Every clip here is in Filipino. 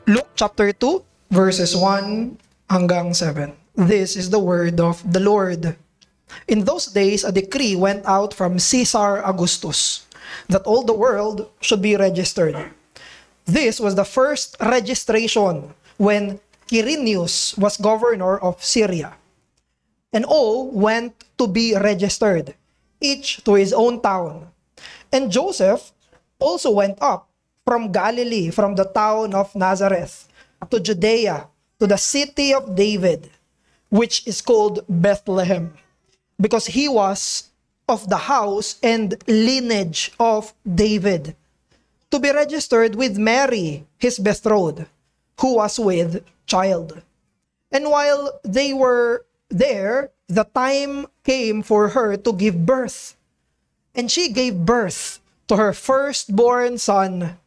Luke chapter 2, verses 1 hanggang 7. This is the word of the Lord. In those days, a decree went out from Caesar Augustus that all the world should be registered. This was the first registration when Quirinius was governor of Syria. And all went to be registered, each to his own town. And Joseph also went up from Galilee, from the town of Nazareth, to Judea, to the city of David, which is called Bethlehem, because he was of the house and lineage of David, to be registered with Mary, his betrothed, who was with child. And while they were there, the time came for her to give birth. And she gave birth to her firstborn son,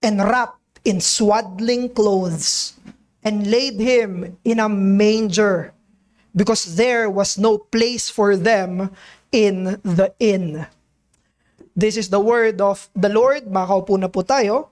and wrapped in swaddling clothes, and laid him in a manger, because there was no place for them in the inn. This is the word of the Lord. Makaupo na po tayo.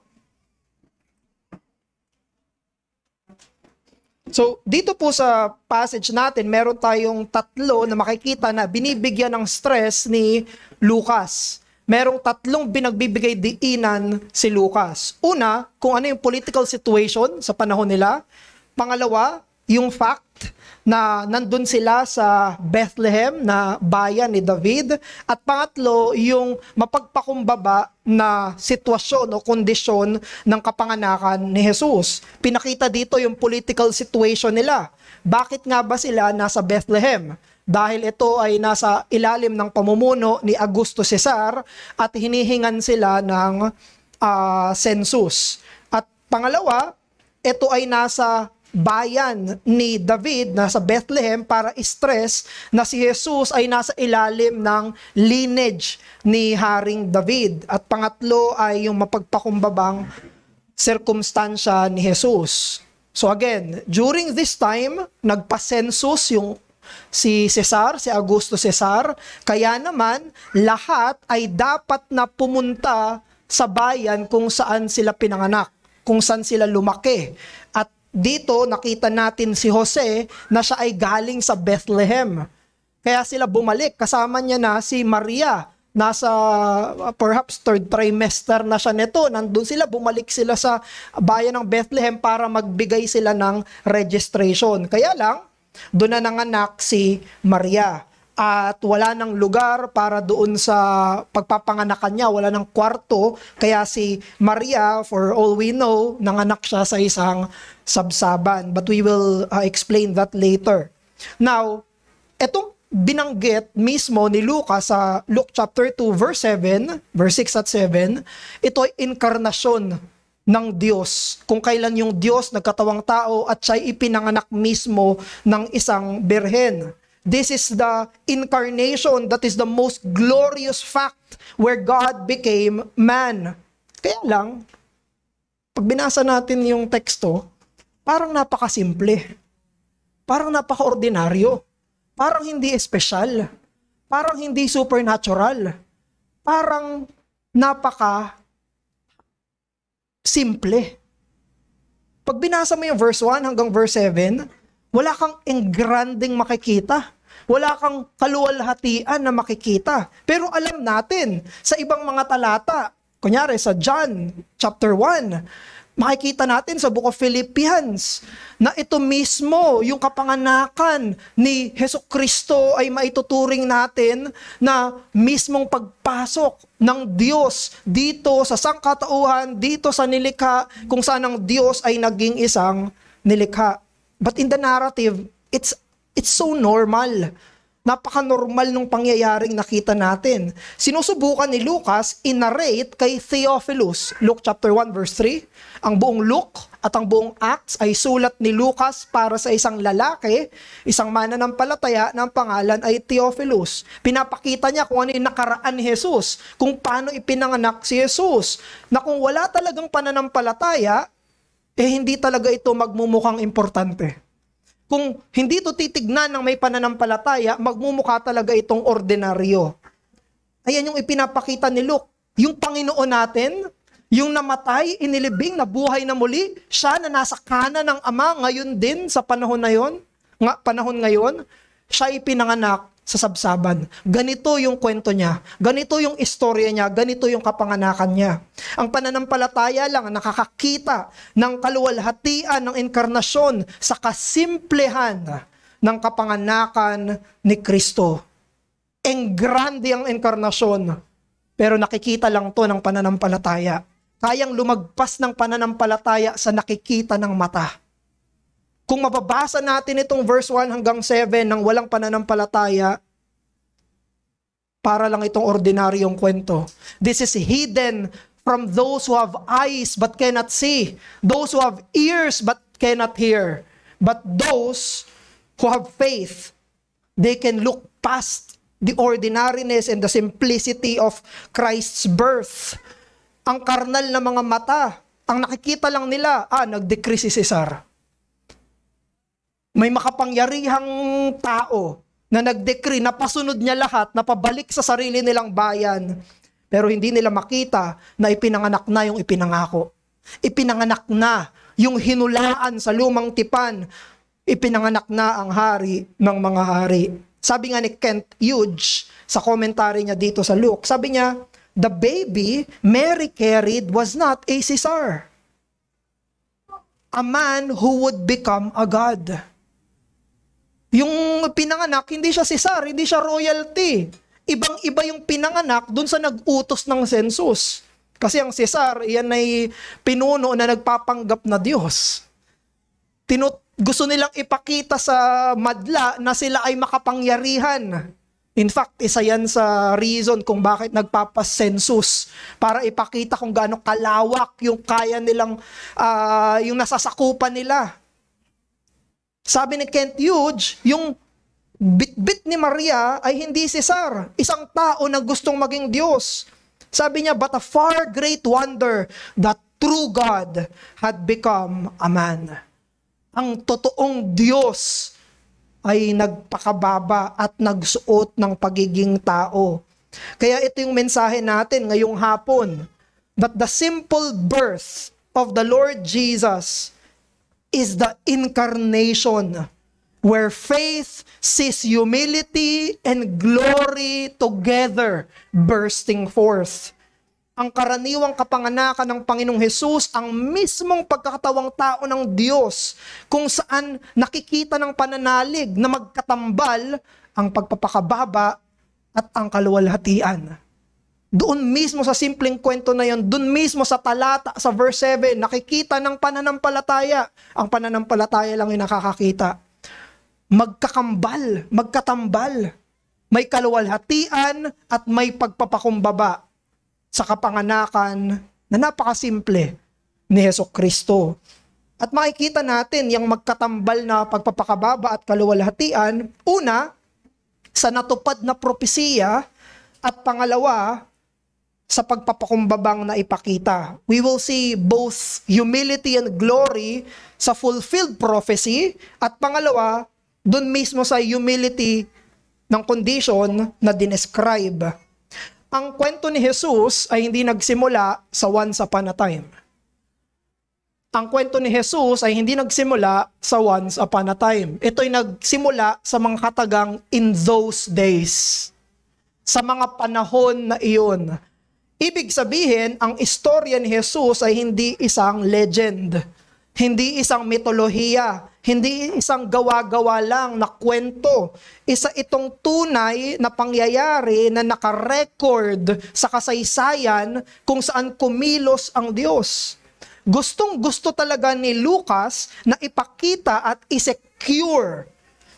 So, dito po sa passage natin, meron tayong tatlo na makikita na binibigyan ng stress ni Lucas. Merong tatlong binagbibigay diinan si Lucas. Una, kung ano yung political situation sa panahon nila. Pangalawa, yung fact na nandun sila sa Bethlehem na bayan ni David. At pangatlo, yung mapagpakumbaba na sitwasyon o kondisyon ng kapanganakan ni Jesus. Pinakita dito yung political situation nila. Bakit nga ba sila nasa Bethlehem? Dahil ito ay nasa ilalim ng pamumuno ni Augusto Cesar at hinihingan sila ng census. At pangalawa, ito ay nasa bayan ni David, nasa Bethlehem, para stress na si Jesus ay nasa ilalim ng lineage ni Haring David. At pangatlo ay yung mapagpakumbabang circumstansya ni Jesus. So again, during this time, nagpa-census yung si Cesar, si Augusto Cesar, kaya naman lahat ay dapat na pumunta sa bayan kung saan sila pinanganak, kung saan sila lumaki. At dito nakita natin si Jose na siya ay galing sa Bethlehem. Kaya sila bumalik, kasama niya na si Maria, nasa perhaps third trimester na siya nito. Nandun sila, bumalik sila sa bayan ng Bethlehem para magbigay sila ng registration. Kaya lang, doon na nanganak si Maria at wala nang lugar para doon sa pagpapanganakan niya, wala nang kwarto, kaya si Maria, for all we know, nanganak siya sa isang sabsaban, but we will explain that later. Now, etong binanggit mismo ni Lucas sa Luke chapter 2 verse 7, verse 6 at 7, ito ay inkarnasyon ng Diyos, kung kailan yung Diyos nagkatawang tao at siya'y ipinanganak mismo ng isang birhen. This is the incarnation, that is the most glorious fact where God became man. Kaya lang, pag binasa natin yung teksto, parang napakasimple, parang napaka-ordinaryo, parang hindi espesyal, parang hindi supernatural, parang simple. Pag binasa mo yung verse 1 hanggang verse 7, wala kang engranding makikita. Wala kang kaluwalhatian na makikita. Pero alam natin, sa ibang mga talata, kunyari sa John chapter 1, makikita natin sa Book of Philippians na ito mismo, yung kapanganakan ni Hesukristo ay maituturing natin na mismong pagpasok ng Diyos dito sa sangkatauhan, dito sa nilikha, kung saan ang Diyos ay naging isang nilikha. But in the narrative, it's so normal. Napaka-normal nung pangyayaring nakita natin. Sinusubukan ni Lucas i-narrate kay Theophilus. Luke chapter 1 verse 3. Ang buong Luke at ang buong Acts ay sulat ni Lucas para sa isang lalaki, isang mananampalataya na ang pangalan ay Theophilus. Pinapakita niya kung ano yung nakaraan ni Jesus, kung paano ipinanganak si Jesus. Na kung wala talagang pananampalataya, hindi talaga ito magmumukhang importante. Kung hindi ito titignan ng may pananampalataya, magmumukha talaga itong ordinaryo. Ayan yung ipinapakita ni Luke. Yung Panginoon natin, Yung namatay, inilibing, nabuhay na muli, siya na nasa kanan ng Ama, ngayon din sa panahon na yon, panahon ngayon, siya ipinanganak sa sabsaban. Ganito yung kwento niya, ganito yung istorya niya, ganito yung kapanganakan niya. Ang pananampalataya lang nakakakita ng kaluwalhatian ng inkarnasyon sa kasimplehan ng kapanganakan ni Kristo. Engrande ang inkarnasyon, pero nakikita lang to ng pananampalataya. Kayang lumagpas ng pananampalataya sa nakikita ng mata. Kung mababasa natin itong verse 1 hanggang 7 ng walang pananampalataya, para lang itong ordinaryong kwento. This is hidden from those who have eyes but cannot see, those who have ears but cannot hear. But those who have faith, they can look past the ordinariness and the simplicity of Christ's birth. Ang karnal na mga mata, ang nakikita lang nila, nag-decree si Cesar. May makapangyarihang tao na nag-decree, napasunod niya lahat, napabalik sa sarili nilang bayan. Pero hindi nila makita na ipinanganak na yung ipinangako. Ipinanganak na yung hinulaan sa lumang tipan. Ipinanganak na ang hari ng mga hari. Sabi nga ni Kent Hughes sa commentary niya dito sa Luke, sabi niya, the baby Mary carried was not a Caesar, a man who would become a God. Yung pinanganak, hindi siya Caesar, hindi siya royalty. Ibang-iba yung pinanganak dun sa nag-utos ng census. Kasi ang Caesar, yan ay pinuno na nagpapanggap na Diyos. Gusto nilang ipakita sa madla na sila ay makapangyarihan. In fact, isa yan sa reason kung bakit nagpapasensus, para ipakita kung gaano kalawak yung kaya nilang, yung nasasakupan nila. Sabi ni Kent Hughes, yung bit-bit ni Maria ay hindi Cesar, isang tao na gustong maging Diyos. Sabi niya, but a far great wonder that true God had become a man. Ang totoong Diyos ay nagpakababa at nagsuot ng pagiging tao. Kaya ito yung mensahe natin ngayong hapon, that the simple birth of the Lord Jesus is the incarnation, where faith sees humility and glory together bursting forth. Ang karaniwang kapanganakan ng Panginoong Hesus, ang mismong pagkakatawang tao ng Diyos, kung saan nakikita ng pananalig na magkatambal ang pagpapakababa at ang kaluwalhatian. Doon mismo sa simpleng kwento na yon, doon mismo sa talata, sa verse 7, nakikita ng pananampalataya. Ang pananampalataya lang yung nakakakita. Magkatambal, may kaluwalhatian at may pagpapakumbaba sa kapanganakan na napakasimple ni Hesukristo. At makikita natin yung magkatambal na pagpapakababa at kaluwalhatian, una, sa natupad na propesiya, at pangalawa, sa pagpapakumbabang na ipakita. We will see both humility and glory sa fulfilled prophecy, at pangalawa, dun mismo sa humility ng condition na dinescribe. Ang kwento ni Jesus ay hindi nagsimula sa once upon a time. Ang kwento ni Jesus ay hindi nagsimula sa once upon a time. Ito'y nagsimula sa mga katagang in those days. Sa mga panahon na iyon. Ibig sabihin, ang istorya ni Jesus ay hindi isang legend. Hindi isang mitolohiya, hindi isang gawa-gawa lang na kwento. Isa itong tunay na pangyayari na nakarecord sa kasaysayan kung saan kumilos ang Diyos. Gustong-gusto talaga ni Lucas na ipakita at isecure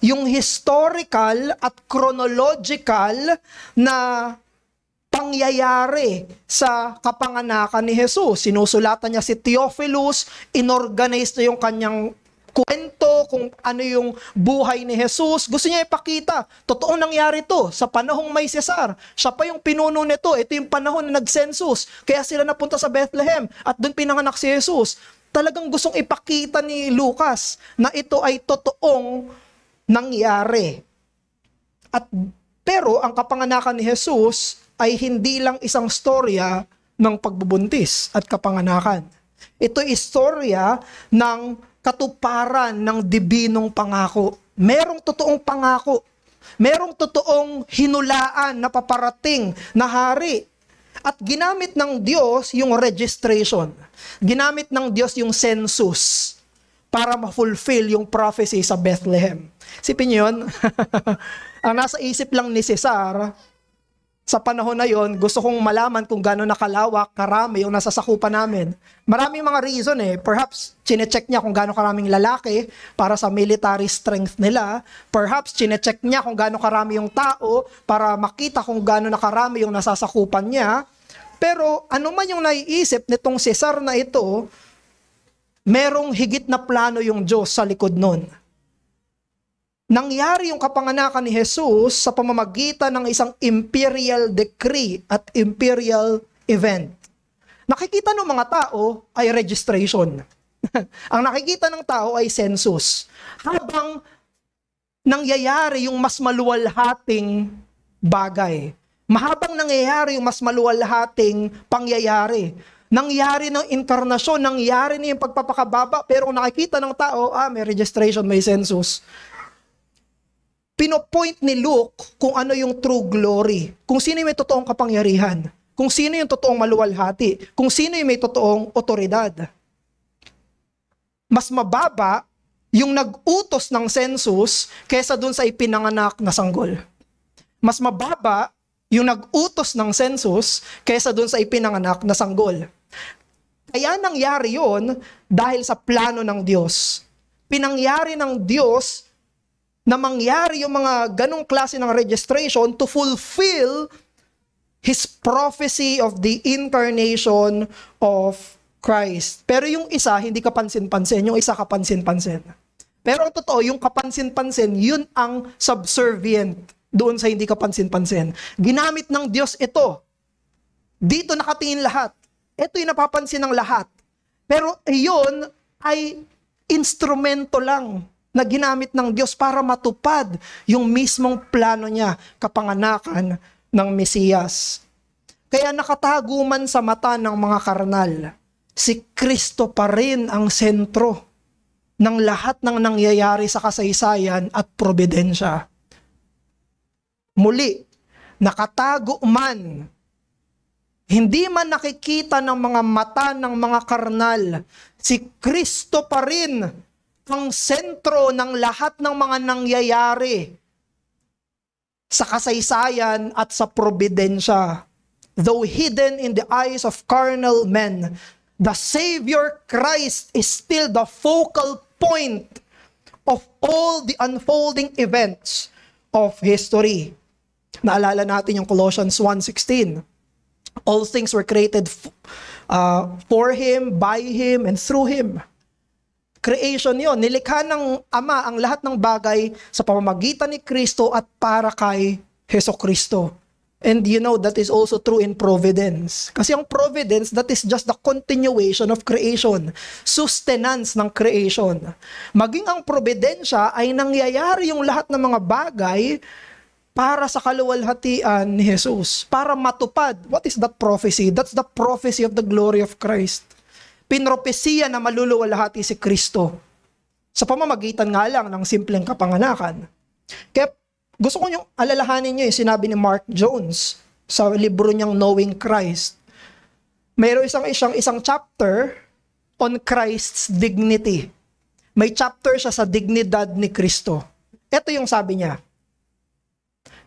yung historical at chronological na pangyayari sa kapanganakan ni Jesus. Sinusulatan niya si Theophilus, inorganize na yung kanyang kwento kung ano yung buhay ni Jesus. Gusto niya ipakita, totoong nangyari to sa panahong may Cesar. Siya pa yung pinuno nito. Ito yung panahon na nag-census. Kaya sila napunta sa Bethlehem at doon pinanganak si Jesus. Talagang gustong ipakita ni Lucas na ito ay totoong nangyari. Pero ang kapanganakan ni Jesus ay hindi lang isang storya ng pagbubuntis at kapanganakan. Ito istorya ng katuparan ng dibinong pangako. Merong totoong pangako. Merong totoong hinulaan na paparating na hari. At ginamit ng Diyos yung registration. Ginamit ng Diyos yung census para ma-fulfill yung prophecy sa Bethlehem. Sipin niyo yun? Ang nasa isip lang ni Cesar, sa panahon na yon, gusto kong malaman kung gano'n nakalawak, karami yung nasasakupan namin. Maraming mga reason Perhaps, chinecheck niya kung gano'n karaming lalaki para sa military strength nila. Perhaps, chinecheck niya kung gano'n karami yung tao para makita kung gano'n nakarami yung nasasakupan niya. Pero ano man yung naiisip nitong Cesar na ito, merong higit na plano yung Diyos sa likod nun. Nangyari yung kapanganakan ni Jesus sa pamamagitan ng isang imperial decree at imperial event. Nakikita ng mga tao ay registration. Ang nakikita ng tao ay census. Habang nangyayari yung mas maluwalhating bagay. Mahabang nangyayari yung mas maluwalhating pangyayari. Nangyari ng inkarnasyon, nangyari na yung pagpapakababa, pero kung nakikita ng tao, may registration, may census. Pinopoint ni Luke kung ano yung true glory, kung sino yung may totoong kapangyarihan, kung sino yung totoong maluwalhati, kung sino yung may totoong otoridad. Mas mababa yung nag-utos ng census kaysa dun sa ipinanganak na sanggol. Mas mababa yung nag-utos ng census kaysa dun sa ipinanganak na sanggol. Kaya nangyari yun dahil sa plano ng Diyos. Pinangyari ng Diyos na mangyari yung mga ganong klase ng registration to fulfill His prophecy of the incarnation of Christ. Pero yung isa, hindi kapansin-pansin. Yung isa kapansin-pansin. Pero ang totoo, yung kapansin-pansin, yun ang subservient doon sa hindi kapansin-pansin. Ginamit ng Diyos ito. Dito nakatingin lahat. Ito yung napapansin ng lahat. Pero yun ay instrumento lang na ginamit ng Diyos para matupad yung mismong plano niya, kapanganakan ng Mesiyas. Kaya nakatago man sa mata ng mga karnal, si Kristo pa rin ang sentro ng lahat ng nangyayari sa kasaysayan at probidensya. Muli, nakatago man, hindi man nakikita ng mga mata ng mga karnal, si Kristo pa rin ang sentro ng lahat ng mga nangyayari sa kasaysayan at sa probidensya. Though hidden in the eyes of carnal men, the Savior Christ is still the focal point of all the unfolding events of history. Naalala natin yung Colossians 1:16. All things were created for Him, by Him, and through Him. Creation yon, nilikha ng Ama ang lahat ng bagay sa pamamagitan ni Kristo at para kay Hesukristo. And you know, that is also true in providence. Kasi ang providence, that is just the continuation of creation. Sustenance ng creation. Maging ang providensya ay nangyayari yung lahat ng mga bagay para sa kaluwalhatian ni Jesus. Para matupad. What is that prophecy? That's the prophecy of the glory of Christ. Pinropesiya na maluluwalhati si Kristo sa pamamagitan nga lang ng simpleng kapanganakan. Kaya gusto ko yung alalahanin nyo yung sinabi ni Mark Jones sa libro niyang Knowing Christ. Mayroon isang chapter on Christ's dignity. May chapter siya sa dignidad ni Kristo. Ito yung sabi niya.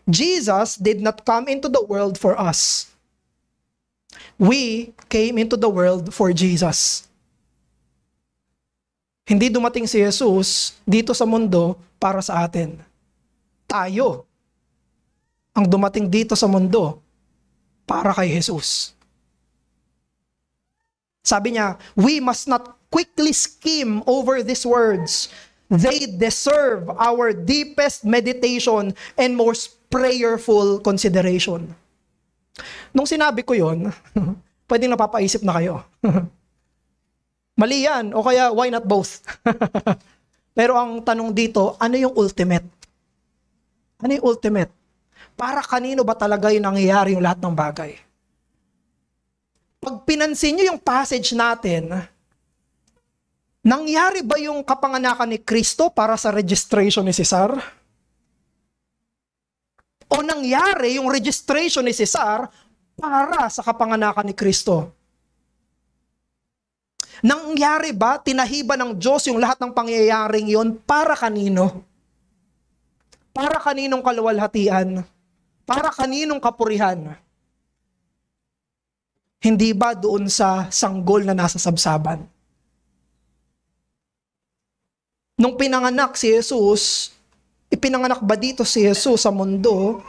Jesus did not come into the world for us. We came into the world for Jesus. Hindi dumating si Jesus dito sa mundo para sa atin. Tayo ang dumating dito sa mundo para kay Jesus. Sabi niya, we must not quickly skim over these words. They deserve our deepest meditation and most prayerful consideration. Nung sinabi ko yon, pwedeng napapaisip na kayo. Mali yan, o kaya why not both? Pero ang tanong dito, ano yung ultimate? Ano yung ultimate? Para kanino ba talaga yung nangyayari yung lahat ng bagay? Pag pinansin nyo yung passage natin, nangyari ba yung kapanganakan ni Kristo para sa registration ni Cesar? O nangyari yung registration ni Cesar para sa kapanganakan ni Kristo? Nangyari ba, tinahiba ng Diyos yung lahat ng pangyayaring yon para kanino? Para kaninong kaluwalhatian? Para kaninong kapurihan? Hindi ba doon sa sanggol na nasa sabsaban? Nung pinanganak si Jesus, ipinanganak ba dito si Jesus sa mundo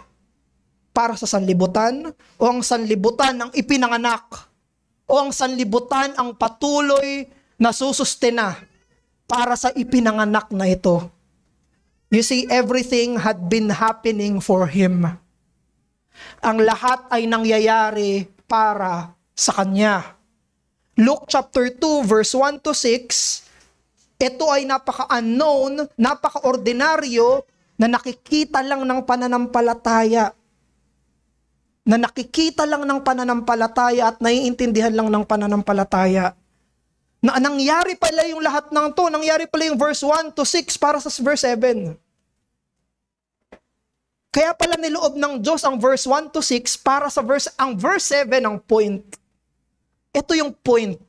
para sa sanlibutan? O ang sanlibutan ang ipinanganak? O ang sanlibutan ang patuloy na susustena para sa ipinanganak na ito? You see, everything had been happening for Him. Ang lahat ay nangyayari para sa Kanya. Luke chapter 2 verse 1 to 6, ito ay napaka-unknown, napaka-ordinaryo na nakikita lang ng pananampalataya. Na nakikita lang ng pananampalataya at naiintindihan lang ng pananampalataya. Na nangyari pala yung lahat ng to, nangyari pala yung verse 1 to 6 para sa verse 7. Kaya pala niloob ng Diyos ang verse 1 to 6 para sa ang verse 7 ang point. Ito yung point.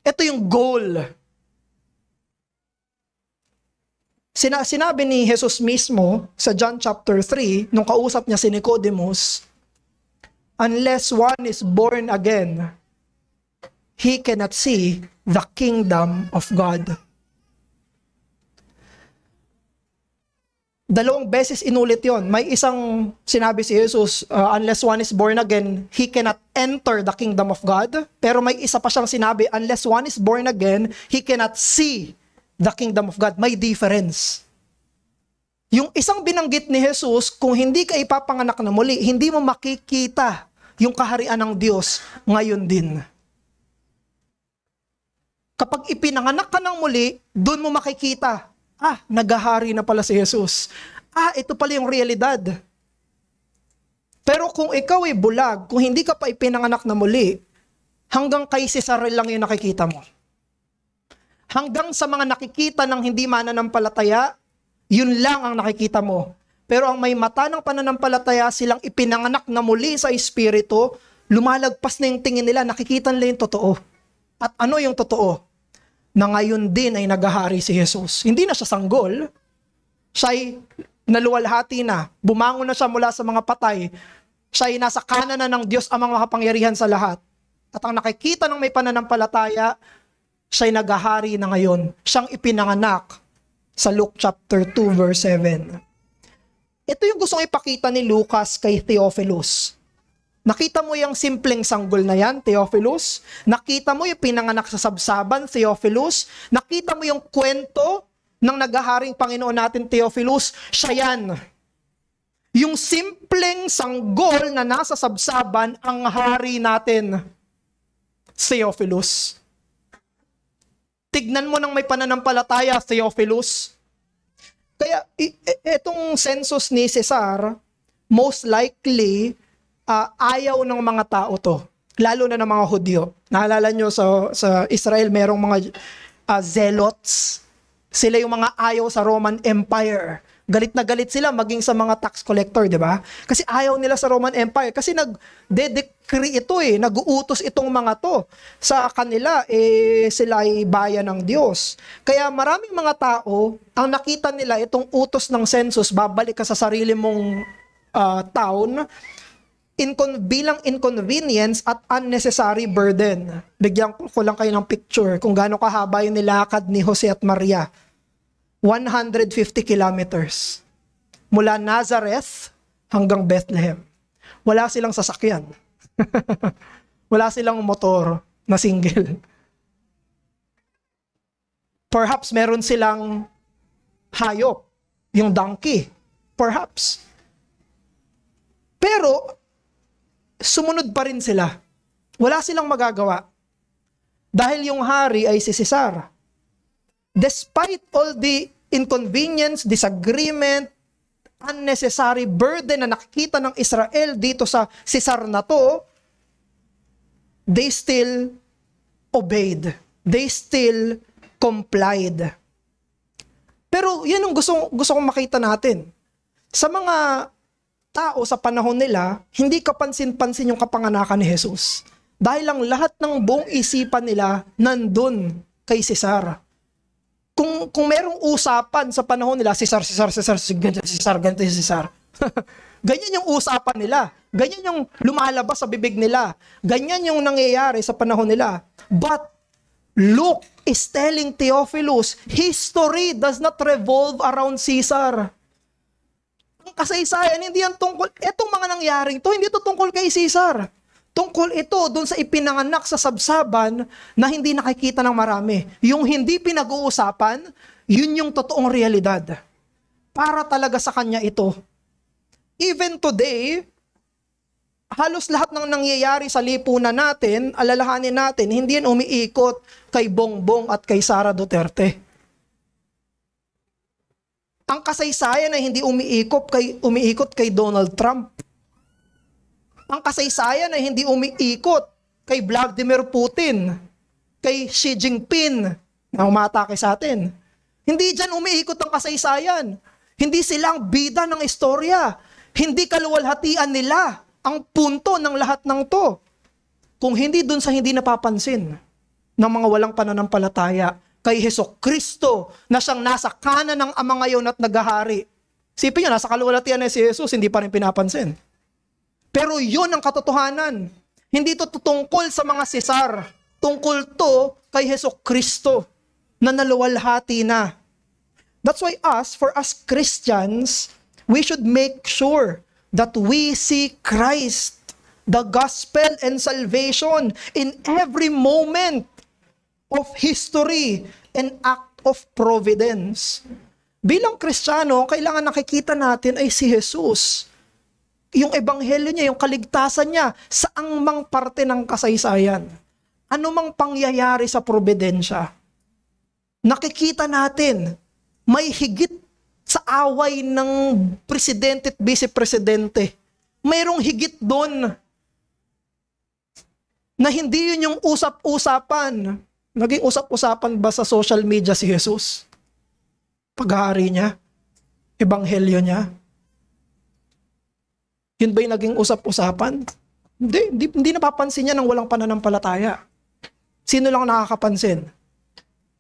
Ito yung goal. Sinabi ni Jesus mismo sa John chapter 3, nung kausap niya si Nicodemus, unless one is born again, he cannot see the kingdom of God. Dalawang beses inulit yon. May isang sinabi si Jesus, unless one is born again, he cannot enter the kingdom of God. Pero may isa pa siyang sinabi, unless one is born again, he cannot see the kingdom of God. May difference. Yung isang binanggit ni Jesus, kung hindi ka ipapanganak na muli, hindi mo makikita yung kaharian ng Diyos ngayon din. Kapag ipinanganak ka ng muli, doon mo makikita, nagahari na pala si Jesus. Ito pala yung realidad. Pero kung ikaw ay bulag, kung hindi ka pa ipinanganak na muli, hanggang kay Cesar lang yung nakikita mo. Hanggang sa mga nakikita ng hindi mananampalataya, yun lang ang nakikita mo. Pero ang may mata ng pananampalataya, silang ipinanganak na muli sa Espiritu, lumalagpas na yung tingin nila, nakikita nila yung totoo. At ano yung totoo? Na ngayon din ay naghahari si Jesus. Hindi na siya sanggol. Siya'y naluwalhati na. Bumangon na siya mula sa mga patay. Siya'y nasa kanan na ng Diyos ang mga makapangyarihan sa lahat. At ang nakikita ng may pananampalataya, siya'y naghahari na ngayon. Siyang ipinanganak sa Luke chapter 2 verse 7. Ito yung gustong ipakita ni Lucas kay Theophilus. Nakita mo yung simpleng sanggol na yan, Theophilus? Nakita mo yung pinanganak sa sabsaban, Theophilus? Nakita mo yung kwento ng naghaharing Panginoon natin, Theophilus? Siya yan. Yung simpleng sanggol na nasa sabsaban, ang hari natin, Theophilus. Tignan mo nang may pananampalataya, Theophilus. Kaya itong census ni Cesar, most likely, ayaw ng mga tao to. Lalo na ng mga Hudyo. Naalala nyo sa Israel, merong mga zealots. Sila yung mga ayaw sa Roman Empire. Galit na galit sila maging sa mga tax collector, di ba? Kasi ayaw nila sa Roman Empire. Kasi nag-decree ito nag-uutos itong mga to. Sa kanila, sila ay bayan ng Diyos. Kaya maraming mga tao, ang nakita nila itong utos ng census, babalik ka sa sarili mong town, bilang inconvenience at unnecessary burden. Bigyan ko lang kayo ng picture kung gaano kahaba yung nilakad ni Jose at Maria. 150 kilometers. Mula Nazareth hanggang Bethlehem. Wala silang sasakyan. Wala silang motor na single. Perhaps meron silang hayop, yung donkey. Perhaps. Pero, sumunod pa rin sila. Wala silang magagawa. Dahil yung hari ay si Cesar. Despite all the inconvenience, disagreement, unnecessary burden na nakikita ng Israel dito sa Cesar na to, they still obeyed. They still complied. Pero yan ang gusto kong makita natin. Sa mga tao sa panahon nila, hindi kapansin-pansin yung kapanganakan ni Jesus. Dahil ang lahat ng buong isipan nila nandun kay Cesar. Kung merong usapan sa panahon nila, Cesar, ganito si Cesar. Ganyan yung usapan nila. Ganyan yung lumalabas sa bibig nila. Ganyan yung nangyayari sa panahon nila. But Luke is telling Theophilus, history does not revolve around Caesar. Ang kasaysayan, hindi yan tungkol, etong mga nangyaring to, hindi to tungkol kay Caesar. Tungkol ito dun sa ipinanganak sa sabsaban na hindi nakikita ng marami. Yung hindi pinag-uusapan, yun yung totoong realidad. Para talaga sa kanya ito. Even today, halos lahat ng nangyayari sa lipunan natin, alalahanin natin, hindi yan umiikot kay Bongbong at kay Sara Duterte. Ang kasaysayan ay hindi umiikot kay Donald Trump. Ang kasaysayan ay hindi umiikot kay Vladimir Putin, kay Xi Jinping na umatake sa atin. Hindi dyan umiikot ang kasaysayan. Hindi sila ang bida ng istorya. Hindi kaluwalhatian nila ang punto ng lahat ng to. Kung hindi dun sa hindi napapansin ng mga walang pananampalataya kay Hesukristo na siyang nasa kanan ng Ama ngayon at naghahari. Sipin nyo, nasa kaluwalhatian na si Jesus, hindi pa rin pinapansin. Pero yun ang katotohanan. Hindi to tungkol sa mga Cesar. Tungkol to kay Hesukristo na naluwalhati na. That's why for us Christians, we should make sure that we see Christ, the gospel and salvation in every moment of history and act of providence. Bilang Kristiyano, kailangan nakikita natin ay si Jesus. Yung ebanghelyo niya, yung kaligtasan niya, saang mang parte ng kasaysayan. Ano mang pangyayari sa probidensya. Nakikita natin, may higit sa away ng presidente at vice-presidente. Mayroong higit doon na hindi yun yung usap-usapan. Naging usap-usapan ba sa social media si Jesus? Paghahari niya? Ebanghelyo niya? Yun ba yung naging usap-usapan? Hindi napapansin niya ng walang pananampalataya. Sino lang nakakapansin?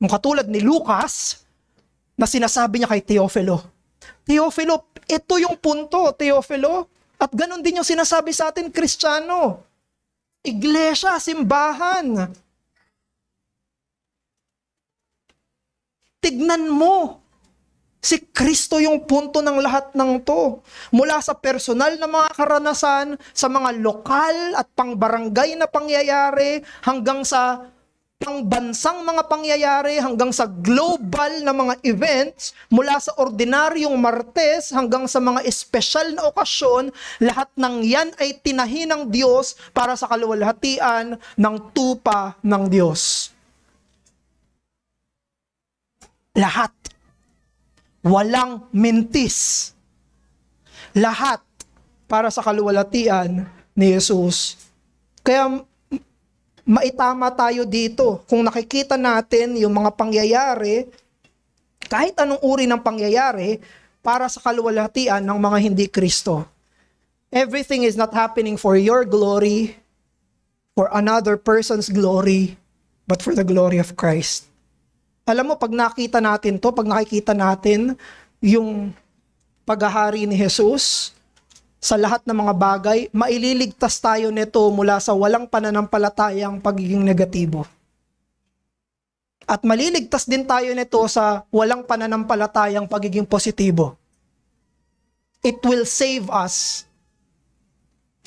Yung katulad ni Lucas, na sinasabi niya kay Teofilo. Teofilo, ito yung punto, Teofilo. At ganun din yung sinasabi sa atin, Kristiyano. Iglesia, simbahan. Tignan mo. Si Kristo yung punto ng lahat ng to. Mula sa personal na mga karanasan, sa mga lokal at pangbarangay na pangyayari, hanggang sa pangbansang mga pangyayari, hanggang sa global na mga events, mula sa ordinaryong Martes hanggang sa mga espesyal na okasyon, lahat ng yan ay tinahi ng Diyos para sa kaluwalhatian ng tupa ng Diyos. Lahat. Walang mintis. Lahat para sa kaluwalhatian ni Jesus. Kaya maitama tayo dito. Kung nakikita natin yung mga pangyayari, kahit anong uri ng pangyayari, para sa kaluwalhatian ng mga hindi Kristo. Everything is not happening for your glory, for another person's glory, but for the glory of Christ. Alam mo, pag nakita natin to, pag nakikita natin yung paghahari ni Jesus sa lahat ng mga bagay, maililigtas tayo nito mula sa walang pananampalatayang pagiging negatibo. At maliligtas din tayo nito sa walang pananampalatayang pagiging positibo. It will save us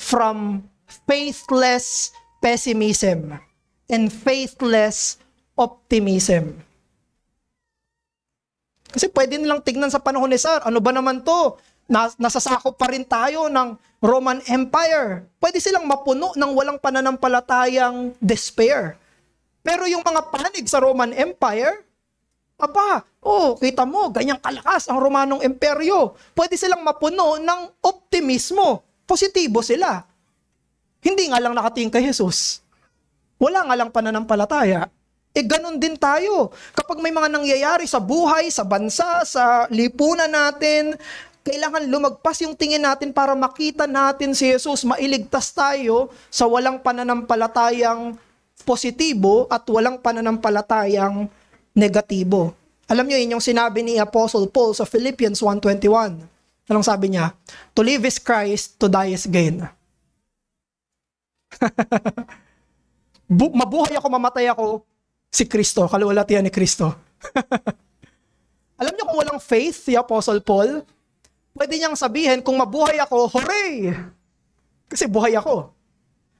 from faithless pessimism and faithless optimism. Kasi pwede nilang tignan sa panahon ni Sar, ano ba naman to? Nasasakop pa rin tayo ng Roman Empire. Pwede silang mapuno ng walang pananampalatayang despair. Pero yung mga panig sa Roman Empire, kita mo, ganyang kalakas ang Romanong Imperyo. Pwede silang mapuno ng optimismo. Positibo sila. Hindi nga lang nakatingin kay Jesus. Wala nga lang pananampalataya. Ganun din tayo. Kapag may mga nangyayari sa buhay, sa bansa, sa lipunan natin, kailangan lumagpas yung tingin natin para makita natin si Jesus, mailigtas tayo sa walang pananampalatayang positibo at walang pananampalatayang negatibo. Alam nyo, yun yung sinabi ni Apostle Paul sa Philippians 1:21. Anong sabi niya? To live is Christ, to die is gain. Mabuhay ako, mamatay ako, si Kristo, kaluwalhatian ni Kristo. Alam niyo kung walang faith si Apostle Paul, pwede niyang sabihin, kung mabuhay ako, hooray! Kasi buhay ako.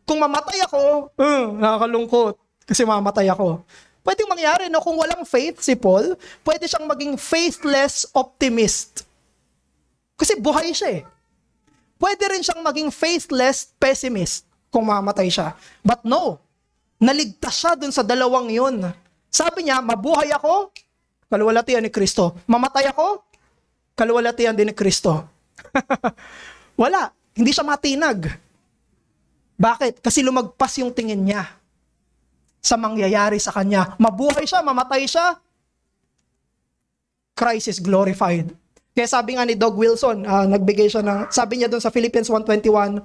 Kung mamatay ako, nakakalungkot kasi mamatay ako. Pwedeng mangyari, no? Kung walang faith si Paul, pwede siyang maging faithless optimist. Kasi buhay siya eh. Pwede rin siyang maging faithless pessimist kung mamatay siya. But no, naligtas siya dun sa dalawang yun. Sabi niya, mabuhay ako, kaluwalhatian ni Kristo. Mamatay ako, kaluwalhatian din ni Kristo. Wala, hindi siya matinag. Bakit? Kasi lumagpas yung tingin niya sa mangyayari sa kanya. Mabuhay siya, mamatay siya, Christ is glorified. Kaya sabi nga ni Doug Wilson, nagbigay siya ng, sabi niya doon sa Philippians 1:21,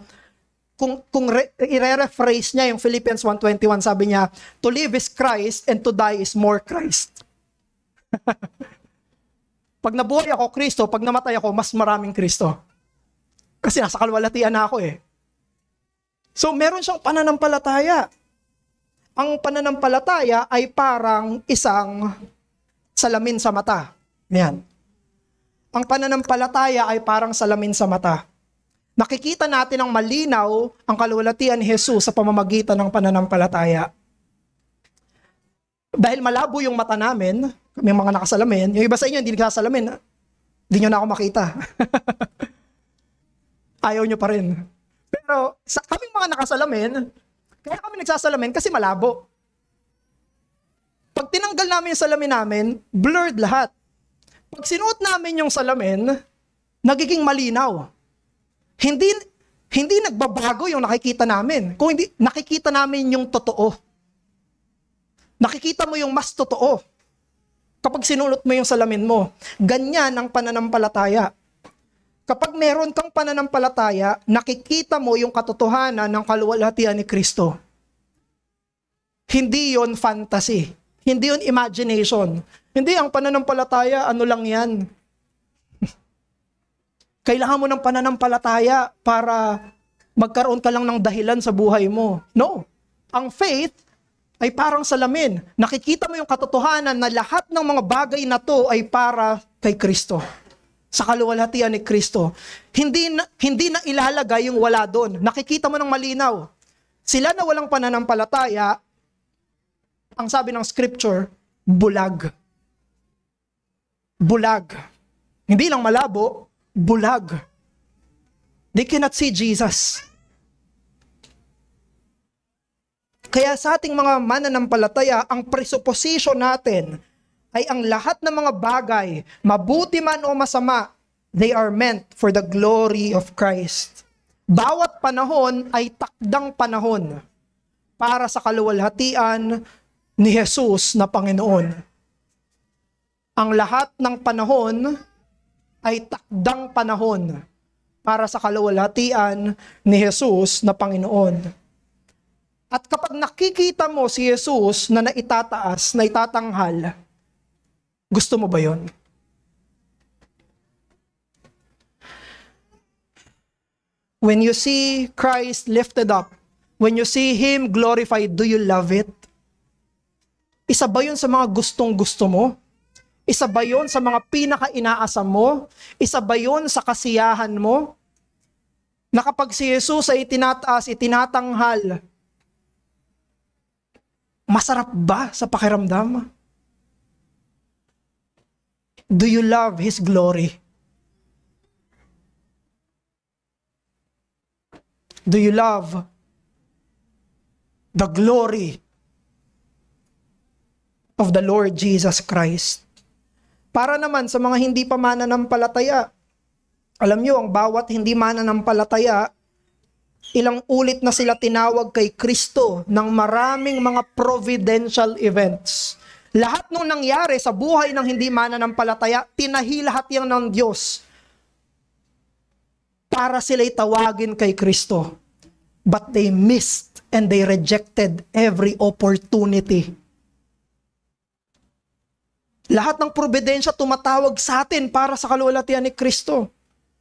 kung i-rephrase niya yung Philippians 1:21, sabi niya, to live is Christ and to die is more Christ. Pag nabuhay ako, Kristo. Pag namatay ako, mas maraming Kristo. Kasi nasa kaluwalhatian na ako eh. So, meron siyang pananampalataya. Ang pananampalataya ay parang isang salamin sa mata. Yan. Ang pananampalataya ay parang salamin sa mata. Nakikita natin ang malinaw ang kaluwalhatian ni Jesus sa pamamagitan ng pananampalataya. Dahil malabo yung mata namin, may mga nakasalamin, yung iba sa inyo hindi nakasalamin, hindi nyo na ako makita. Ayaw nyo pa rin. Pero sa kaming mga nakasalamin, kaya kami nagsasalamin kasi malabo. Pag tinanggal namin yung salamin namin, blurred lahat. Pag sinuot namin yung salamin, nagiging malinaw. Hindi nagbabago yung nakikita namin. Kung hindi, nakikita namin yung totoo. Nakikita mo yung mas totoo. Kapag sinulot mo yung salamin mo, ganyan ang pananampalataya. Kapag meron kang pananampalataya, nakikita mo yung katotohanan ng kaluwalhatian ni Kristo. Hindi yon fantasy. Hindi yon imagination. Hindi, ang pananampalataya, ano lang yan. Kailangan mo ng pananampalataya para magkaroon ka lang ng dahilan sa buhay mo. No. Ang faith ay parang salamin. Nakikita mo yung katotohanan na lahat ng mga bagay na to ay para kay Kristo. Sa kaluwalhatian ni Kristo. Hindi na ilalagay yung wala doon. Nakikita mo ng malinaw. Sila na walang pananampalataya, ang sabi ng scripture, bulag. Bulag. Hindi lang malabo, bulag. They cannot see Jesus. Kaya sa ating mga mananampalataya, ang presupposition natin ay ang lahat ng mga bagay, mabuti man o masama, they are meant for the glory of Christ. Bawat panahon ay takdang panahon para sa kaluwalhatian ni Jesus na Panginoon. Ang lahat ng panahon ay takdang panahon para sa kaluwalhatian ni Jesus na Panginoon. At kapag nakikita mo si Jesus na naitataas, na itatanghal, gusto mo ba yon? When you see Christ lifted up, when you see Him glorified, do you love it? Isa ba yun sa mga gustong-gusto mo? Isa ba yun sa mga pinaka-inaasam mo? Isa ba yun sa kasiyahan mo? Na kapag si Jesus ay itinataas, itinatanghal, masarap ba sa pakiramdam? Do you love His glory? Do you love the glory of the Lord Jesus Christ? Para naman sa mga hindi pa mananampalataya, alam nyo, ang bawat hindi mananampalataya, Ilang ulit na sila tinawag kay Kristo ng maraming mga providential events. Lahat nung nangyari sa buhay ng hindi mananampalataya, tinahi lahat yan ng Diyos para sila'y tawagin kay Kristo. But they missed and they rejected every opportunity. Lahat ng providensya tumatawag sa atin para sa kaluwalhatian ni Kristo.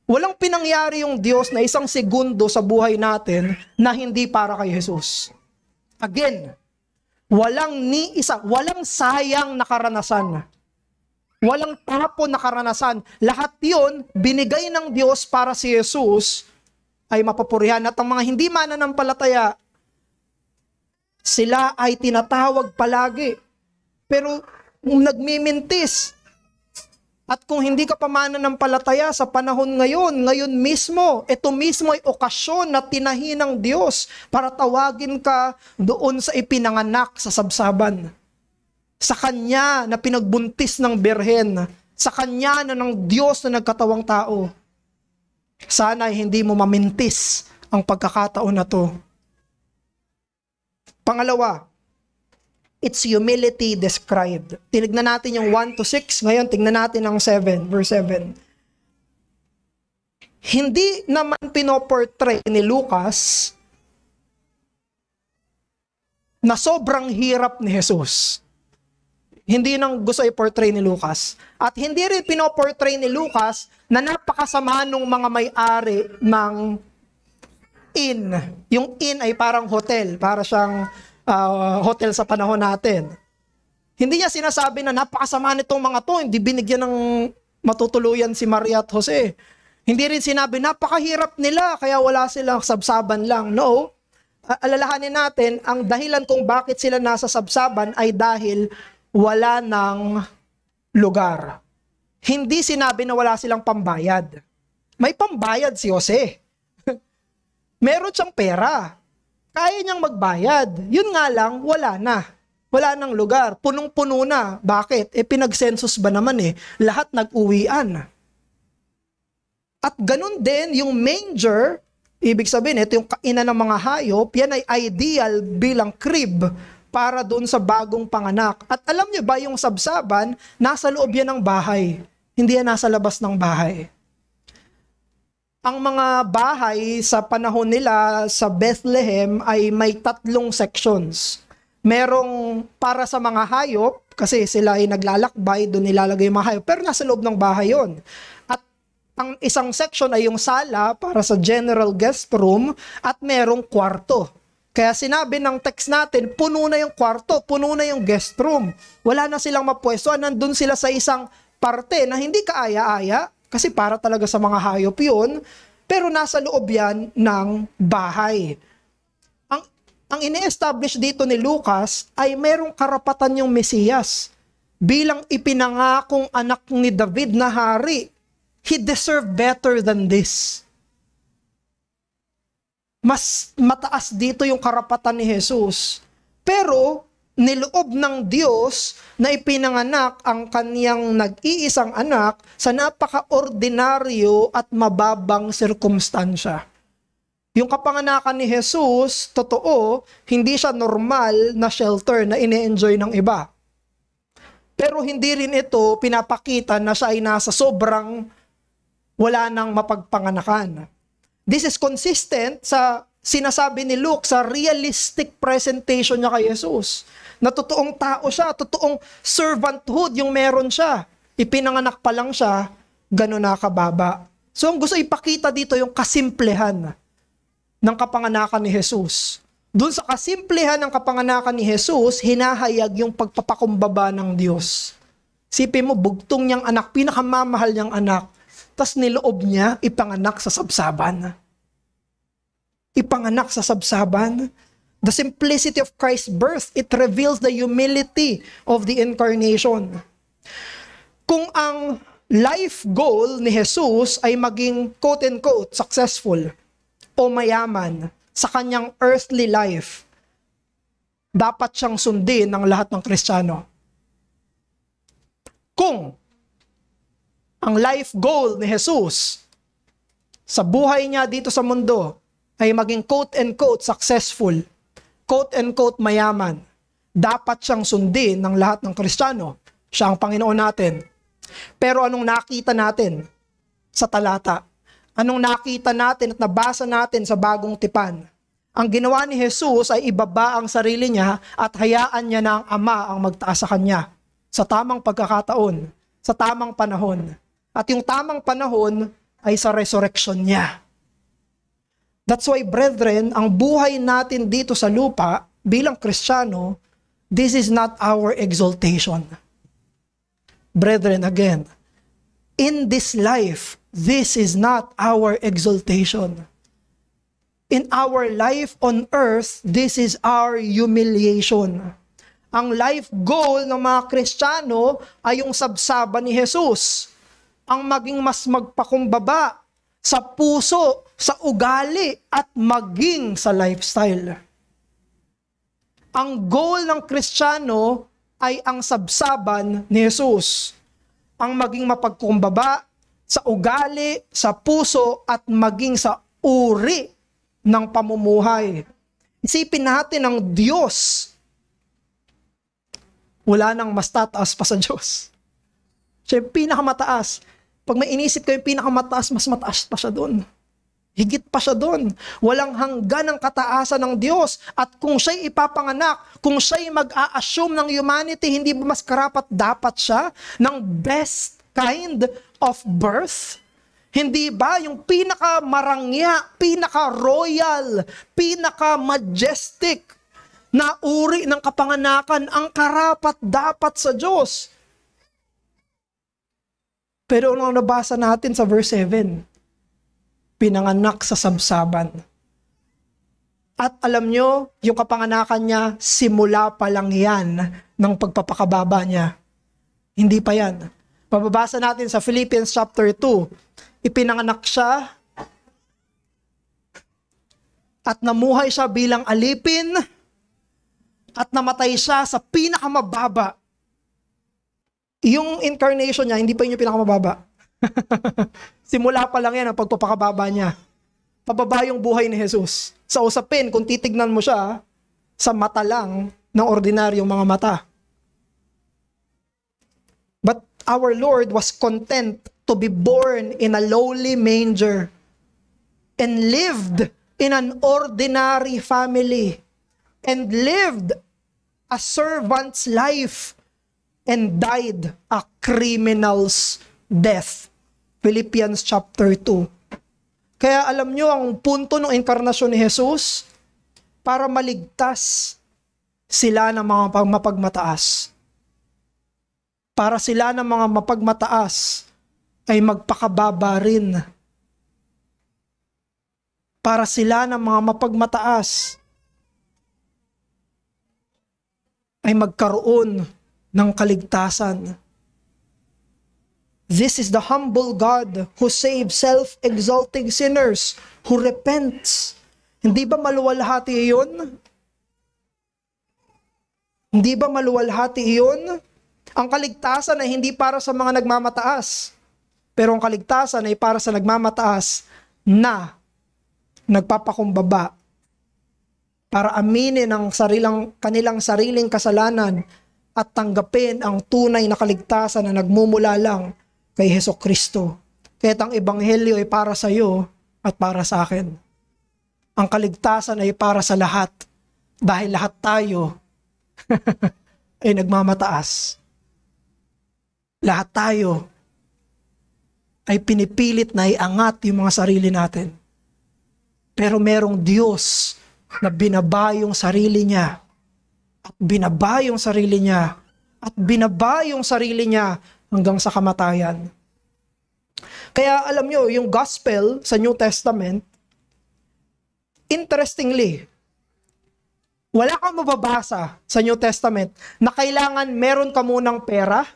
Walang pinangyari yung Diyos na isang segundo sa buhay natin na hindi para kay Jesus. Again, walang sayang na karanasan. Walang tapon na karanasan. Lahat yun, binigay ng Diyos para si Jesus ay mapapurihan. At ang mga hindi mananampalataya, sila ay tinatawag palagi. Pero nagmimintis. At kung hindi ka pa mananampalataya sa panahon ngayon mismo, ito mismo ay okasyon na tinahi ng Diyos para tawagin ka doon sa ipinanganak sa sabsaban. Sa Kanya na pinagbuntis ng Birhen, sa Kanya na ng Diyos na nagkatawang tao. Sana ay hindi mo mamintis ang pagkakataon na to. Pangalawa, it's humility described. Tinignan natin yung 1-6. Ngayon, tingnan natin ang 7, verse 7. Hindi naman pinoportray ni Lucas na sobrang hirap ni Jesus. Hindi nang gusto i-portray ni Lucas. At hindi rin pinoportray ni Lucas na napakasama nung mga may-ari ng inn. Yung inn ay parang hotel. Para siyang hotel sa panahon natin. Hindi niya sinasabi na napakasama nitong mga to, hindi binigyan ng matutuluyan si Maria at Jose. Hindi rin sinabi napakahirap nila kaya wala silang sabsaban lang. No. Alalahanin natin, ang dahilan kung bakit sila nasa sabsaban ay dahil wala ng lugar. Hindi sinabi na wala silang pambayad. May pambayad si Jose. Meron siyang pera. Kaya niyang magbayad. Yun nga lang, wala na. Wala nang lugar. Punong-puno na. Bakit? Pinag-census ba naman Lahat nag-uwian. At ganun din, yung manger, ibig sabihin, ito yung kainan ng mga hayop, yan ay ideal bilang crib para doon sa bagong panganak. At alam niyo ba, yung sabsaban, nasa loob yan ng bahay. Hindi yan nasa labas ng bahay. Ang mga bahay sa panahon nila sa Bethlehem ay may 3 sections. Merong para sa mga hayop, kasi sila ay naglalakbay, doon nilalagay yung mga hayop, pero nasa loob ng bahay yon. At ang isang section ay yung sala para sa general guest room at merong kwarto. Kaya sinabi ng text natin, puno na yung kwarto, puno na yung guest room. Wala na silang mapwestuhan, nandun sila sa isang parte na hindi kaaya-aya, kasi para talaga sa mga hayop yun, pero nasa loob yan ng bahay. Ang ini-establish dito ni Lucas ay merong karapatan yung Mesiyas. Bilang ipinangakong anak ni David na hari, he deserved better than this. Mas mataas dito yung karapatan ni Jesus. Pero niloob ng Diyos na ipinanganak ang kaniyang nag-iisang anak sa napaka-ordinaryo at mababang sirkumstansya. Yung kapanganakan ni Jesus, totoo, hindi siya normal na shelter na ine-enjoy ng iba. Pero hindi rin ito pinapakita na siya ay nasa sobrang wala nang mapagpanganakan. This is consistent sa sinasabi ni Luke sa realistic presentation niya kay Jesus. Na totoong tao siya, totoong servanthood yung meron siya. Ipinanganak pa lang siya, gano'n na kababa. So ang gusto ipakita dito yung kasimplehan ng kapanganakan ni Jesus. Doon sa kasimplehan ng kapanganakan ni Jesus, hinahayag yung pagpapakumbaba ng Diyos. Sipin mo, bugtong niyang anak, pinakamamahal niyang anak, tas niloob niya ipanganak sa sabsaban. Ipanganak sa sabsaban. The simplicity of Christ's birth, it reveals the humility of the incarnation. Kung ang life goal ni Jesus ay maging quote-unquote successful o mayaman sa kanyang earthly life, dapat siyang sundin ng lahat ng Kristiyano. Kung ang life goal ni Jesus sa buhay niya dito sa mundo ay maging quote-unquote successful, quote-unquote mayaman, dapat siyang sundin ng lahat ng Kristiyano. Siya ang Panginoon natin. Pero anong nakita natin sa talata? Anong nakita natin at nabasa natin sa bagong tipan? Ang ginawa ni Jesus ay ibaba ang sarili niya at hayaan niya na ang Ama ang magtaas sa kanya sa tamang pagkakataon, sa tamang panahon. At yung tamang panahon ay sa resurrection niya. That's why, brethren, ang buhay natin dito sa lupa bilang Kristiyano, this is not our exaltation. Brethren, again, in this life, this is not our exaltation. In our life on earth, this is our humiliation. Ang life goal ng mga Kristiyano ay yung sabsaban ni Jesus. Ang maging mas magpakumbaba sa puso, sa ugali, at maging sa lifestyle. Ang goal ng Kristiyano ay ang sabsaban ni Jesus. Ang maging mapagkumbaba sa ugali, sa puso, at maging sa uri ng pamumuhay. Isipin natin ang Diyos. Wala nang mas tataas pa sa Diyos. Siya yung pinakamataas. Pag may inisip ko yung pinakamataas, mas mataas pa siya doon. Higit pa siya doon. Walang hanggan ang kataasan ng Diyos. At kung siya'y ipapanganak, kung siya'y mag-a-assume ng humanity, hindi ba mas karapat dapat siya ng best kind of birth? Hindi ba yung pinaka-marangya, pinaka-royal, pinaka-majestic na uri ng kapanganakan ang karapat dapat sa Diyos? Pero ano nabasa natin sa verse 7? Pinanganak sa sabsaban. At alam nyo, yung kapanganakan niya, simula pa lang yan ng pagpapakababa niya. Hindi pa yan. Pababasa natin sa Philippians chapter 2. Ipinanganak siya at namuhay siya bilang alipin at namatay siya sa pinakamababa. Yung incarnation niya, hindi pa yun yung pinakamababa. Simula pa lang yan ang pagpapakababa niya. Pababa yung buhay ni Jesus. Sa usapin, kung titignan mo siya, sa mata lang ng ordinaryong mga mata. But our Lord was content to be born in a lowly manger and lived in an ordinary family and lived a servant's life and died a criminal's death. Philippians chapter 2. Kaya alam nyo, ang punto ng inkarnasyon ni Jesus, para maligtas sila ng mga mapagmataas. Para sila ng mga mapagmataas ay magpakababa rin. Para sila ng mga mapagmataas ay magkaroon ng kaligtasan. This is the humble God who saves self-exalting sinners who repents. Hindi ba maluwalhati iyon? Hindi ba maluwalhati iyon? Ang kaligtasan ay hindi para sa mga nagmamataas. Pero ang kaligtasan ay para sa nagmamataas na nagpapakumbaba para aminin ang kanilang sariling kasalanan at tanggapin ang tunay na kaligtasan na nagmumula lang kay Hesukristo. Kaya ang ebanghelyo ay para sa iyo at para sa akin. Ang kaligtasan ay para sa lahat dahil lahat tayo ay nagmamataas. Lahat tayo ay pinipilit na iangat yung mga sarili natin. Pero merong Diyos na binaba yung sarili niya at binaba yung sarili niya at binaba yung sarili niya hanggang sa kamatayan. Kaya alam nyo, yung gospel sa New Testament, interestingly, wala kang mababasa sa New Testament na kailangan meron ka munang pera,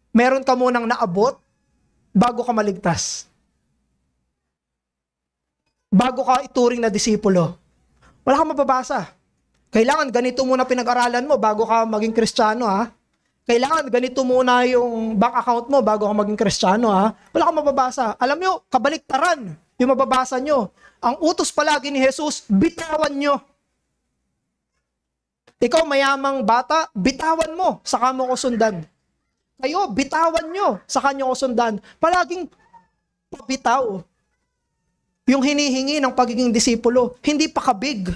meron ka munang naabot, bago ka maligtas. Bago ka ituring na disipulo. Wala kang mababasa. Kailangan ganito muna pinag-aralan mo bago ka maging Kristiyano, ha? Kailangan ganito muna yung bank account mo bago ka maging Kristiyano, ha? Wala kang mababasa. Alam nyo, kabaliktaran. yung mababasa nyo. Ang utos palagi ni Jesus, bitawan nyo. Ikaw mayamang bata, bitawan mo, saka mo ko sundan. Kayo, bitawan nyo, saka nyo ko sundan. Palaging pabitaw. Yung hinihingi ng pagiging disipulo, hindi pakabig.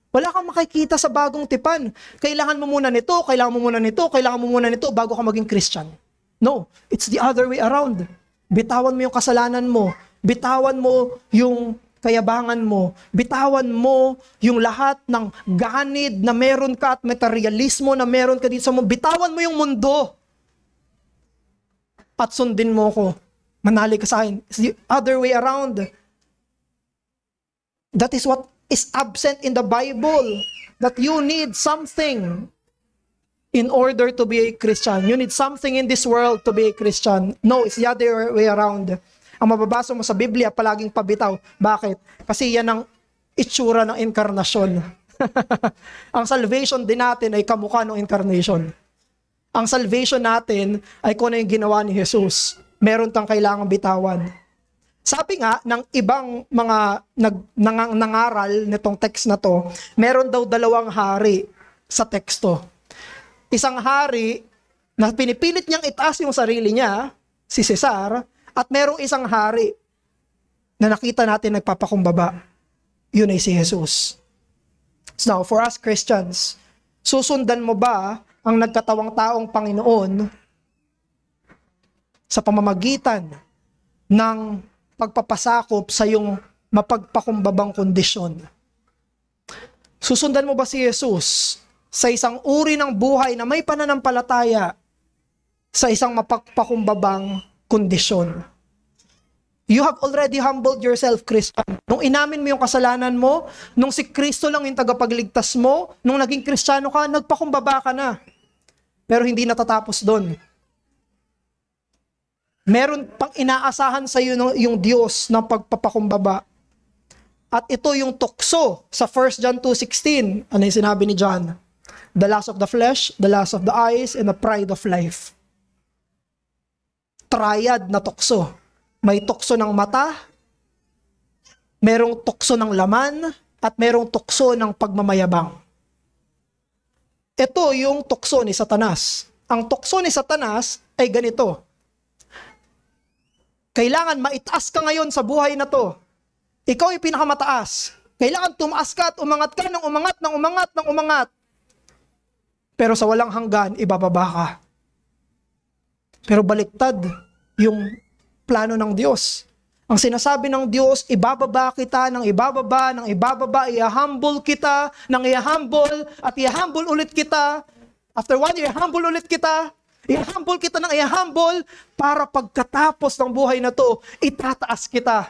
Wala kang makikita sa bagong tipan. Kailangan mo muna nito, kailangan mo muna nito, kailangan mo muna nito bago ka maging Christian. No, it's the other way around. Bitawan mo yung kasalanan mo. Bitawan mo yung kayabangan mo. Bitawan mo yung lahat ng ganid na meron ka at materialismo na meron ka dito sa mundo. Bitawan mo yung mundo. At sundin mo ko. Manali ka sa akin. It's the other way around. That is what is absent in the Bible. That you need something in order to be a Christian. You need something in this world to be a Christian. No, it's the other way around. Ang mababasa mo sa Biblia, palaging pabitaw. Bakit? Kasi yan ang itsura ng inkarnasyon. Ang salvation din natin ay kamukha ng incarnation. Ang salvation natin ay kung ano yung ginawa ni Jesus. Meron kang kailangang bitawan. Sabi nga ng ibang mga nangaral nitong text na to, meron daw dalawang hari sa teksto. Isang hari na pinipilit niyang itaas yung sarili niya, si Cesar, at merong isang hari na nakita natin nagpapakumbaba. Yun ay si Jesus. So now, for us Christians, susundan mo ba ang nagkatawang taong Panginoon sa pamamagitan ng pagpapasakop sa iyong mapagpakumbabang kondisyon? Susundan mo ba si Jesus sa isang uri ng buhay na may pananampalataya sa isang mapagpakumbabang kondisyon? You have already humbled yourself, Christian. Nung inamin mo yung kasalanan mo, nung si Kristo lang yung tagapagligtas mo, nung naging Kristiyano ka, nagpakumbaba ka na. Pero hindi natatapos doon. Meron pang inaasahan sa iyo yung Diyos ng pagpapakumbaba. At ito yung tukso sa 1 John 2:16. Ano yung sinabi ni John? The lust of the flesh, the lust of the eyes, and the pride of life. Triad na tukso. May tukso ng mata, merong tukso ng laman, at merong tukso ng pagmamayabang. Ito yung tukso ni Satanas. Ang tukso ni Satanas ay ganito. Kailangan maitaas ka ngayon sa buhay na to. Ikaw yung pinakamataas. Kailangan tumaas ka at umangat ka ng umangat, ng umangat, ng umangat. Pero sa walang hanggan, ibababa ka. Pero baliktad yung plano ng Diyos. Ang sinasabi ng Diyos, ibababa kita ng ibababa, ng ibababa, i-humble kita, ng i-humble, at i-humble ulit kita. After 1 year, i-humble ulit kita. I-humble kita ng i-humble, para pagkatapos ng buhay na to, itataas kita.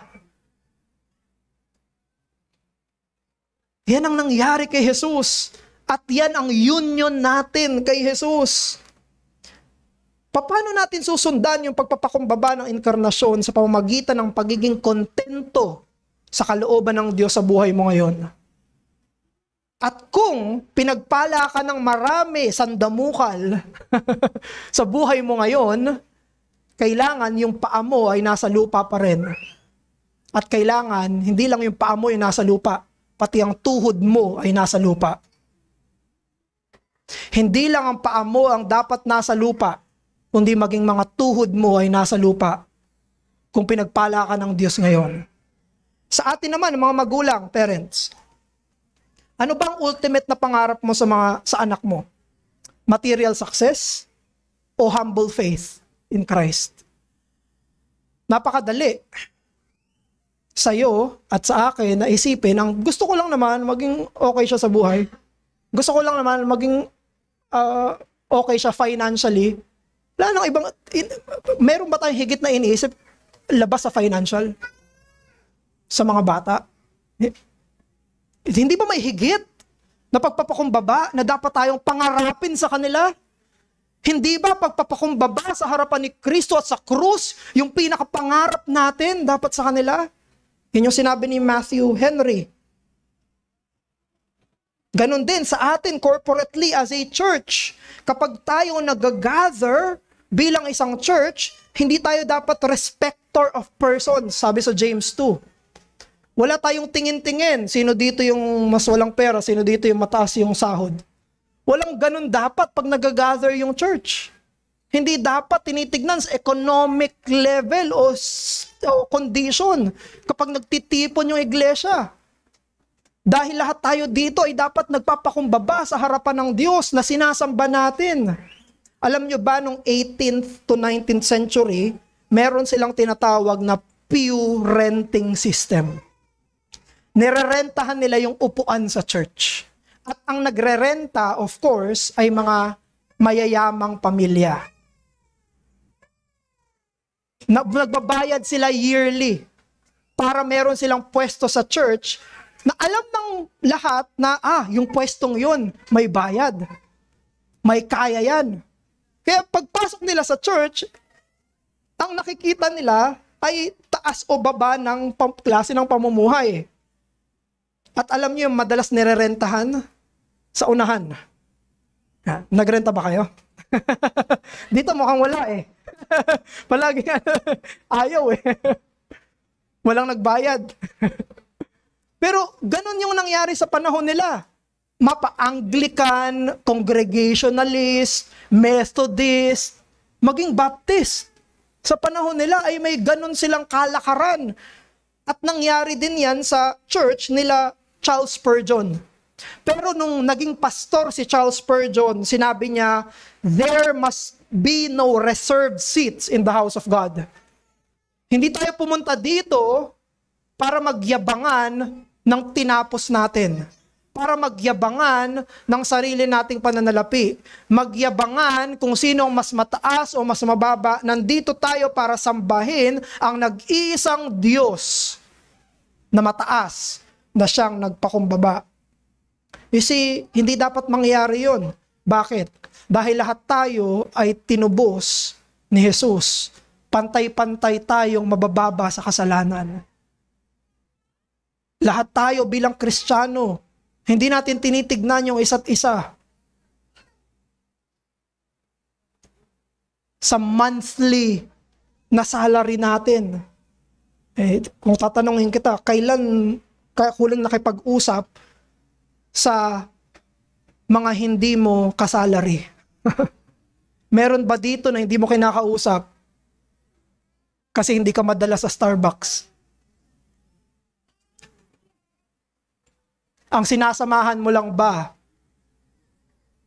Yan ang nangyari kay Jesus. At yan ang union natin kay Jesus. Paano natin susundan yung pagpapakumbaba ng inkarnasyon sa pamamagitan ng pagiging kontento sa kalooban ng Diyos sa buhay mo ngayon? At kung pinagpala ka ng marami sandamukal sa buhay mo ngayon, kailangan yung paa mo ay nasa lupa pa rin. At kailangan, hindi lang yung paa mo ay nasa lupa, pati ang tuhod mo ay nasa lupa. Hindi lang ang paa mo ang dapat nasa lupa, kundi maging mga tuhod mo ay nasa lupa kung pinagpala ka ng Diyos ngayon. Sa atin naman, mga magulang, parents, ano bang ultimate na pangarap mo sa anak mo? Material success o humble faith in Christ? Napakadali sa'yo at sa akin na isipin ang gusto ko lang naman maging okay siya sa buhay. Gusto ko lang naman maging okay siya financially. Wala nang ibang, meron ba tayong higit na iniisip labas sa financial sa mga bata? Hindi ba may higit na pagpapakumbaba na dapat tayong pangarapin sa kanila? Hindi ba pagpapakumbaba sa harapan ni Kristo at sa krus yung pinakapangarap natin dapat sa kanila? Yun yung sinabi ni Matthew Henry. Ganon din sa atin corporately as a church. Kapag tayo nag-gather bilang isang church, hindi tayo dapat respecter of persons, sabi sa James 2. Wala tayong tingin-tingin. Sino dito yung mas walang pera? Sino dito yung mataas yung sahod? Walang ganun dapat pag nag-gather yung church. Hindi dapat tinitignan sa economic level o condition kapag nagtitipon yung iglesia. Dahil lahat tayo dito ay dapat nagpapakumbaba sa harapan ng Diyos na sinasamba natin. Alam nyo ba, nung 18th to 19th century, meron silang tinatawag na pew renting system. Nirerentahan nila yung upuan sa church. At ang nagrerenta, of course, ay mga mayayamang pamilya. Nagbabayad sila yearly para meron silang pwesto sa church na alam ng lahat na, yung pwestong yun, may bayad. May kaya yan. Kaya pagpasok nila sa church, ang nakikita nila ay taas o baba ng klase ng pamumuhay. At alam niyo yung madalas nirerentahan sa unahan. Nagrenta ba kayo? Dito mukhang wala eh. Palagi ayaw eh. Walang nagbayad. Pero ganun yung nangyari sa panahon nila. Mapa-Anglican, Congregationalist, Methodist, maging Baptist. Sa panahon nila ay may ganun silang kalakaran. At nangyari din yan sa church nila Charles Spurgeon. Pero nung naging pastor si Charles Spurgeon, sinabi niya, there must be no reserved seats in the house of God. Hindi tayo pumunta dito para magyabangan ng tinapos natin. Para magyabangan ng sarili nating pananalapi. Magyabangan kung sino ang mas mataas o mas mababa. Nandito tayo para sambahin ang nag-iisang Diyos na mataas na siyang nagpakumbaba. You see, hindi dapat mangyari yun. Bakit? Dahil lahat tayo ay tinubos ni Jesus. Pantay-pantay tayong mabababa sa kasalanan. Lahat tayo bilang Kristiyano, hindi natin tinitignan yung isa't isa. Sa monthly na salary natin. Kung tatanungin kita, kailan huling nakipag-usap sa mga hindi mo kasalary? Meron ba dito na hindi mo kinakausap kasi hindi ka madala sa Starbucks? Ang sinasamahan mo lang ba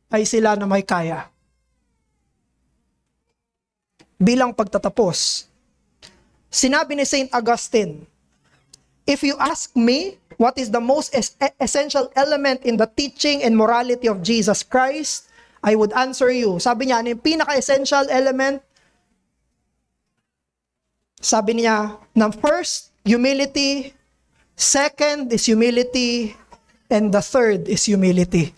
ay sila na may kaya? Bilang pagtatapos, sinabi ni Saint Augustine, if you ask me what is the most essential element in the teaching and morality of Jesus Christ, I would answer you. Sabi niya, ano yung pinaka-essential element? Sabi niya, na first, humility. Second is humility. And the third is humility.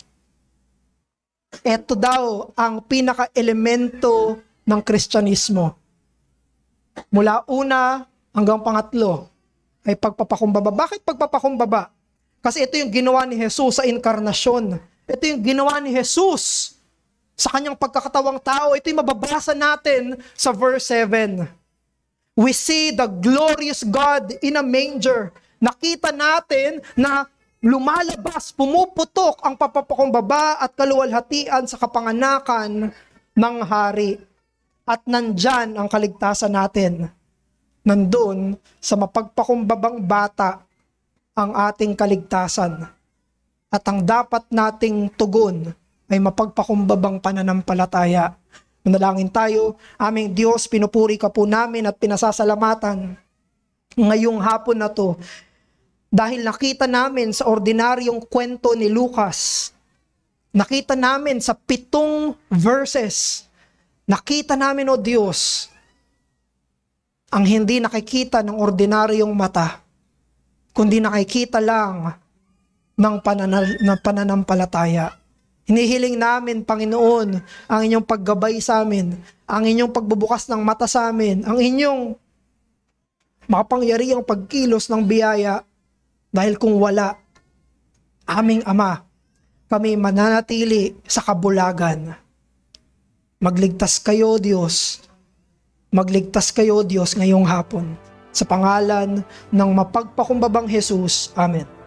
Ito daw ang pinaka-elemento ng Kristyanismo. Mula una hanggang pangatlo ay pagpapakumbaba. Bakit pagpapakumbaba? Kasi ito yung ginawa ni Jesus sa inkarnasyon. Ito yung ginawa ni Jesus sa kanyang pagkakatawang tao. Ito yung mababasa natin sa verse 7. We see the glorious God in a manger. Nakita natin na lumalabas, pumuputok ang papapakumbaba at kaluwalhatian sa kapanganakan ng hari. At nandyan ang kaligtasan natin. Nandun sa mapagpakumbabang bata ang ating kaligtasan. At ang dapat nating tugon ay mapagpakumbabang pananampalataya. Manalangin tayo, aming Diyos, pinupuri ka po namin at pinasasalamatan ngayong hapon na to. Dahil nakita namin sa ordinaryong kwento ni Lucas, nakita namin sa 7 verses, nakita namin, O Diyos, ang hindi nakikita ng ordinaryong mata, kundi nakikita lang ng pananampalataya. Hinihiling namin, Panginoon, ang inyong paggabay sa amin, ang inyong pagbubukas ng mata sa amin, ang inyong makapangyarihang pagkilos ng biyaya. Dahil kung wala, aming Ama, kami mananatili sa kabulagan. Magligtas kayo, Diyos. Magligtas kayo, Diyos, ngayong hapon. Sa pangalan ng mapagpakumbabang Jesus. Amen.